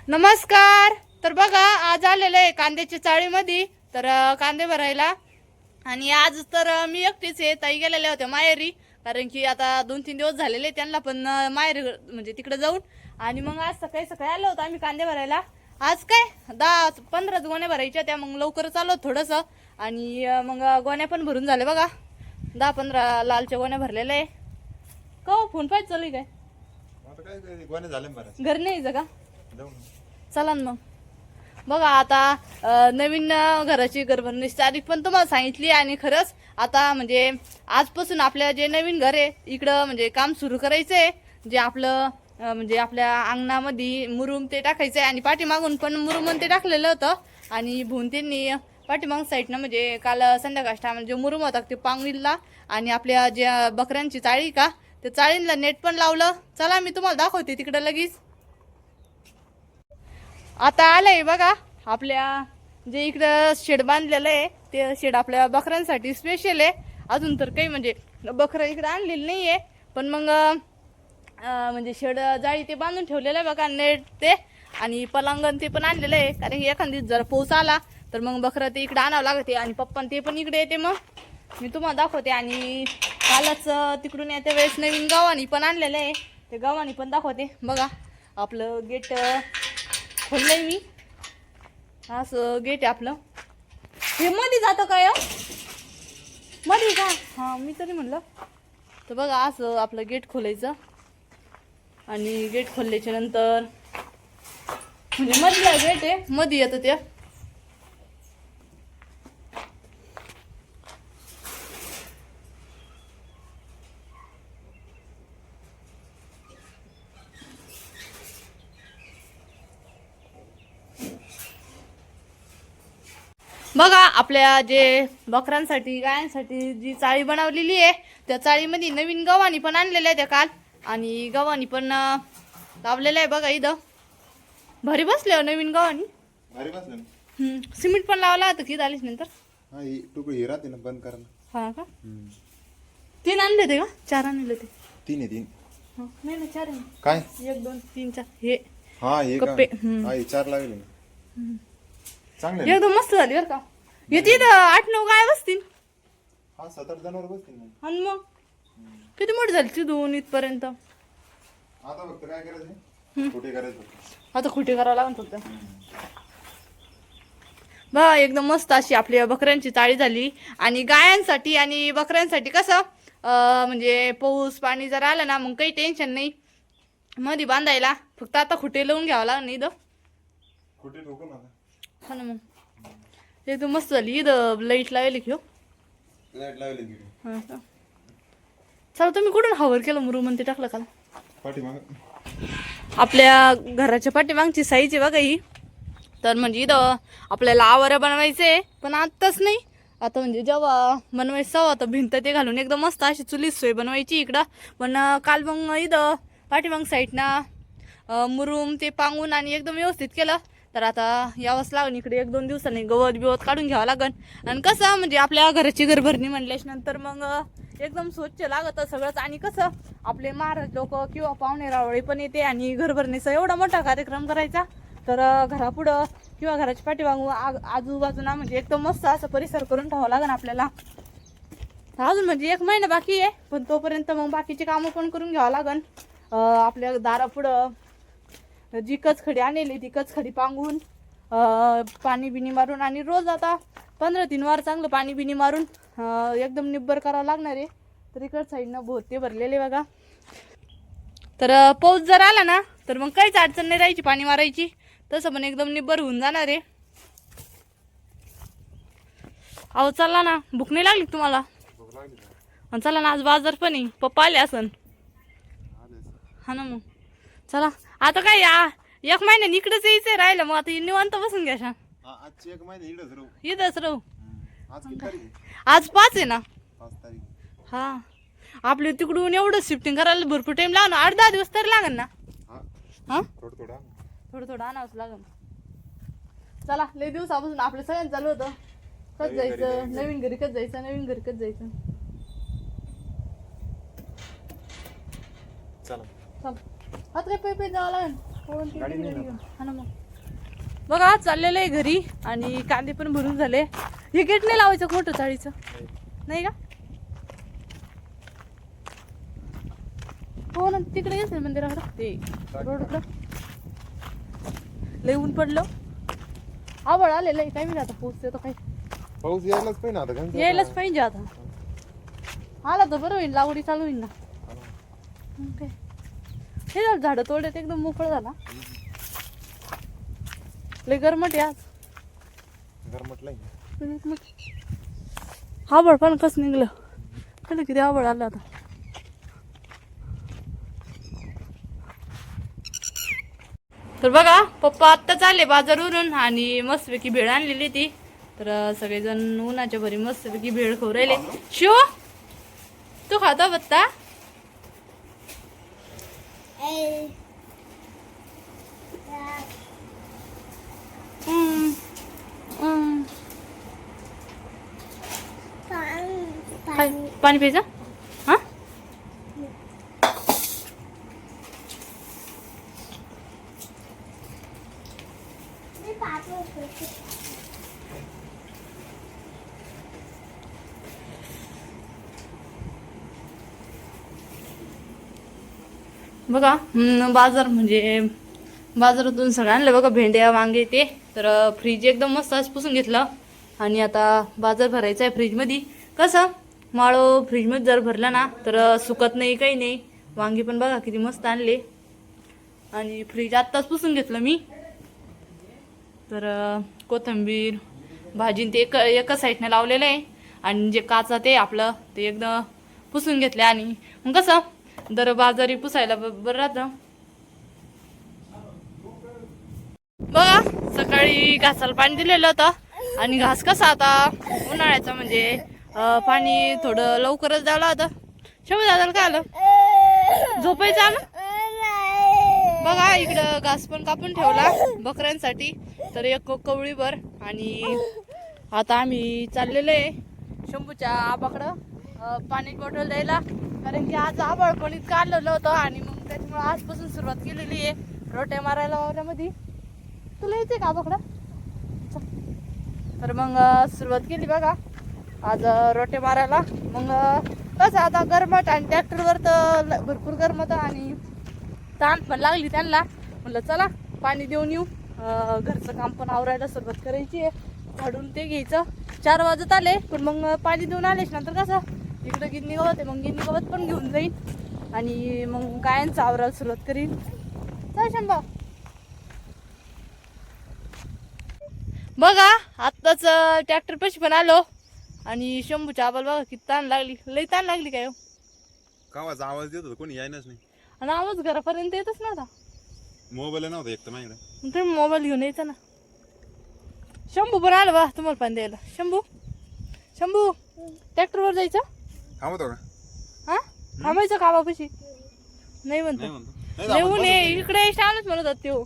नमस्कार. तर बघा आज आलेलं आहे कांद्याच्या चाळीमध्ये. तर कांदे भरायला आणि आज तर मी एकटीच आहे. ताई गेलेल्या होत्या माहेरी, कारण की आता 2-3 दिवस झालेले त्यांना पण माहेर म्हणजे तिकडे जाऊन. आणि मग आज सकाळी सकाळी आलो होतो आम्ही कांदे भरायला. आज काय 10-15 गोण्या भरायच्या त्या, मग लवकरच आलो थोडंसं. आणि मग गोण्या पण भरून झाले बघा. 10-15 लालच्या गोण्या भरलेल्या आहे. का फोन पाहिजे चालू आहे काय? आता काय गोण्या झाले बरं. घर नाही का? जाऊ ना. चला ना मग. बघा आता नवीन घराची घरभरणीची तारीख पण तुम्हाला सांगितली. आणि खरंच आता म्हणजे आजपासून आपल्या जे नवीन घर आहे इकडं म्हणजे काम सुरू करायचं आहे. जे आपलं म्हणजे आपल्या अंगणामध्ये मुरुम ते टाकायचं आहे. आणि पाठीमागून पण मुरुम ते टाकलेलं होतं. आणि भून त्यांनी पाठीमाग साईडनं म्हणजे काल संध्याकाळच्या म्हणजे मुरुम होता ते पांगणीला. आणि आपल्या ज्या बकऱ्यांची चाळी का त्या चाळींना नेट पण लावलं. चला मी तुम्हाला दाखवते तिकडं लगेच. आता आलंय बघा आपल्या जे इकडं शेड बांधलेलं आहे ते शेड आपल्या बकऱ्यांसाठी स्पेशल आहे. अजून तर काही म्हणजे बकरं इकडं आणलेली नाही आहे, पण मग म्हणजे शेड जाळी ते बांधून ठेवलेलं आहे बघा. नेट ते आणि पलंगण ते पण आणलेलं आहे, कारण की एखाद दिवस जर पाऊस आला तर मग बकरं ते इकडे आणावं लागते. आणि पप्पा ते पण इकडे येते. मग मी तुम्हाला दाखवते. आणि कालच तिकडून येते वेळेस नवीन गव्हाणी पण आणलेलं आहे, ते गव्हाणी पण दाखवते. बघा आपलं गेट खोललंय मी. असं गेट आहे आपलं. हे मध्ये जातं काय मध्ये का? हां मी तरी म्हणलं. तर बघा असं आपलं गेट खोलायचं. आणि गेट खोलल्याच्या नंतर म्हणजे मधला गेट आहे, मध्ये येतं ते. बघा आपल्या जे बकरांसाठी गायांसाठी जी चाळी बनवलेली आहे त्या चाळीमध्ये नवीन गव्हाणी पण आणलेल्या आहे त्या काल. आणि गव्हाणी पण लावलेलं आहे बघा इथं. भारी बसले नवीन गव्हाणी. भारी बसलं. सिमेंट पण लावला होता की आलीच नंतर. हा ही टुकडी ही राहते ना बंद करा. हा का? 3 आणले ते का 4 आणले ते? 3 आहे 3. नाही ना 4 आहे. काय 1 2 3 4 हे हा हे का? कप्पे. हा हे 4 लागले ना. चांगले एकदम मस्त झाली बरं का. येते 8-9 गाय बसतील. हा 7-8 जनावर बसतील ना. आणि मग किती मोठी झाली ती दोन इथपर्यंत. आता फक्त काय करायचं कुठे करायचं आता खुटी करावं लागत होतं बघा. एकदम मस्त अशी आपल्या बकऱ्यांची चाळी झाली. आणि गायांसाठी आणि बकऱ्यांसाठी कसं म्हणजे पाऊस पाणी जर आलं ना मग काही टेन्शन नाही मध्ये बांधायला. फक्त आता खुटे लावून घ्यावं लागणार इथं. कुठे ठोकू ना हा ना. मग एकदम मस्त झाली. इथं लाईट लावली घेऊ. लाईट लावली की हा का? चला तुम्ही कुठून हवर केलं मुरुम म्हणते टाकलं का पाठीमाग आपल्या घराच्या पाठीमागची साईज आहे बघा ही. तर म्हणजे इथं आपल्याला आवारं बनवायचे पण आत्ताच नाही. आता म्हणजे जेव्हा बनवायचं तेव्हा तर भिंत ते घालून एकदम मस्त अशी चुलीच सोय बनवायची इकडं. पण काल मग इथं पाठीमाग साईडनं मुरुम ते पांगून आणि एकदम व्यवस्थित केलं. तर आता यावंच लागेल इकडे 1-2 दिवसांनी गवत बिवत काढून घ्यावं लागेल. आणि कसं म्हणजे आपल्या घराची घरभरणी म्हणल्याच्या नंतर मग एकदम स्वच्छ लागतं सगळंच. आणि कसं आपले महाराज लोक किंवा पाहुणे रावळे पण येते आणि घरभरणीचा एवढा मोठा कार्यक्रम करायचा. तर घरापुढं किंवा घराच्या पाठीमागून आजूबाजूला म्हणजे एकदम मस्त असं परिसर करून ठेवावं लागेल आपल्याला. अजून म्हणजे 1 महिना बाकी आहे, पण तोपर्यंत मग बाकीची कामं पण करून घ्यावं लागेल. आपल्या दारापुढं जी कचखडी आणलेली ती कचखडी पांगून पाणी बिनी मारून आणि रोज आता 15-3 वार चांगलं पाणी बिनी मारून एकदम निब्बर करावं लागणार आहे. तर इकडं साईडनं भोवते भरलेले बघा. तर पाऊस जर आला ना तर मग काहीच अडचण नाही राहायची पाणी मारायची. तसं पण एकदम निब्बर होऊन जाणार आहे. अहो चला ना, भूक नाही लागली तुम्हाला? चला ना आज बाजार पण आहे. पप्पा आले असन. हा ना. मग चला आता काय 1 महिन्याने इकडेच यायचंय राहिलं. मग आता निवांत बसून घ्या. आजची 1 महिना इकडंच राहू. इथंच राहू. आज किती तारीख आहे? आज 5 आहे ना. 5 तारीख. हा आपले तिकडून एवढं शिफ्टिंग करायला भरपूर टाइम लागणार. 8-10 दिवस तरी लागेल ना. हा थोडं आणावंच लागेल. चला लय दिवसापासून आपलं सगळ्यांचं चालू होतं कच जायचं नवीन घरी, कच जायचं नवीन घरी, कच जायचं. चला हात काय पे जावं लागेल. गाडी नाही ना. हा ना मग. बघा चाललेलं आहे घरी आणि कांदे पण भरून झाले. हे गेट नाही लावायचं मोठं चाळीचं नाही का? हो ना तिकडे येत मंदिराकडं ते रोडकडं लय ऊन पडलं. आवड आलेलं आहे काय मी आता पोचते तर काही पाऊस यायलाच पाहिजे ना आता गंज यायलाच पाहिजे आता. आला तर बरं होईल लागवडी चालू होईल ना. मग काय हे झालं झाडं तोडत एकदम मोकळं झाला. लय गरमट आहे आज. गरमटलंय. आवड पण कसं निघलं त्याला किती आवड आलं आता. तर बघा पप्पा आत्ताच आले बाजारवरून आणि मस्तपैकी भेळ आणलेली ती. तर सगळेजण उन्हाच्या भरी मस्तपैकी भेळ खाऊ राहिले. शिव तू खाता बत्ता? पाणी प्यायचं हा? बघा बाजार म्हणजे बाजारातून सगळं आणलं बघा. भेंड्या वांगे ते. तर फ्रीज एकदम मस्त आज पुसून घेतलं आणि आता बाजार भरायचा आहे फ्रीजमध्ये. कसं माळो फ्रीजमध्ये जर भरला ना तर सुकत नाही काही नाही. वांगी पण बघा किती मस्त आणले आणि फ्रीज आत्ताच पुसून घेतलं मी. तर कोथिंबीर भाजी ते एका साईडने लावलेलं आहे आणि जे काचा ते आपलं ते एकदम पुसून घेतले. आणि मग कसं दर बाजारी पुसायला बरं राहतं. बघा सकाळी घासाला पाणी दिलेलं होतं आणि घास कसा आता उन्हाळ्याचा म्हणजे पाणी थोडं लवकरच द्यावं होतं. शंभू दादाला काय आलं झोपायचं आलं. बघा इकडं घास पण कापून ठेवला बकऱ्यांसाठी. तर एक कवळीभर आणि आता आम्ही चाललेलो आहे शंभूच्या आबाकडं पाणी बॉटल द्यायला. कारण की आज आबाळ पण इतकं आलेलं होतं आणि मग त्याच्यामुळे आजपासून सुरुवात केलेली आहे रोट्या मारायला वावरामध्ये. तुला येते का आबाकडं? तर मग सुरुवात केली बघा आज रोट्या मारायला. मग कसं आता गरमट आणि ट्रॅक्टरवर तर भरपूर गरमत आणि ताण पण लागली त्यांना. म्हणलं चला पाणी देऊन येऊ. घरचं काम पण आवरायला सुरुवात करायची आहे. झाडून ते घ्यायचं. 4 वाजत आले पण मग पाणी देऊन आलेच नंतर कसं इकडं गिन्नी गवत आहे मग गिन्नी गवत पण घेऊन जाईन आणि मग गायांचं आवरायला सुरुवात करीन. चल शंभा. बघा आत्ताच ट्रॅक्टर पाशी पण आलो आणि शंभूच्या आबाला बघा किती ताण लागली. लई ताण लागली काय हो. कावाचा आवाज देत होता कोणी यायनाच नाही आणि आवाज घरापर्यंत येतच नव्हता. मोबाईल नव्हता एक तर माझ्याकडे. मग तुम्ही मोबाईल घेऊन यायचा ना. शंभू पण आलं बा तुम्हाला पाणी द्यायला. शंभू शंभू ट्रॅक्टरवर जायचं थांबतो का? हा थांबायचं का बापाशी नाही म्हणतो. येऊन ये इकडे शाळच म्हणत होत त्यो.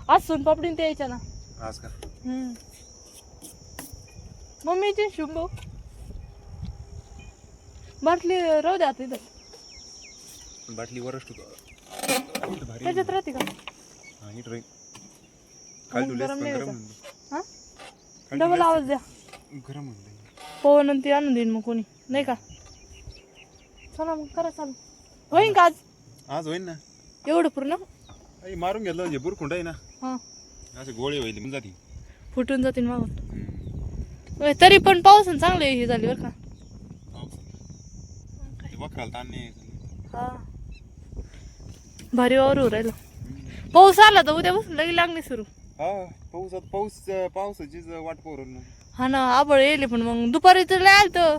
आज सोनपापडीन ते यायच्या ना आज का मम्मीची शंभू बाटली राहू द्या आता इथं. बाटली वरच ठेवतो. त्याच्यात राहते का? हा नीट राहील. खाली ठेवलेस गरम पण नाही गरम व्हायचं. म्हणलं. हा खाली डबल ठेवलेस आवाज द्या. गरम म्हणलं. पवन आणि ते आणून देईन मग कोणी नाही का. चला मग करा चालू. होईन का आज आज होईन ना. एवढं पूर्ण आई मारून घेतलं जे बुरखुंड आहे ना हा असे गोळे होईल म्हणजे जाती. फुटून जातील मागून. तरी पण पावसानं चांगले हे झाली बरं का. वखराला ताण नाही. हा भारी वावर राहिलं. पाऊस आला तर उद्यापासून लगी लागणे सुरू. हा पाऊस पावसाचीच वाट पोरून. हा ना आबळ येईल पण मग दुपारी तर लय आलं तर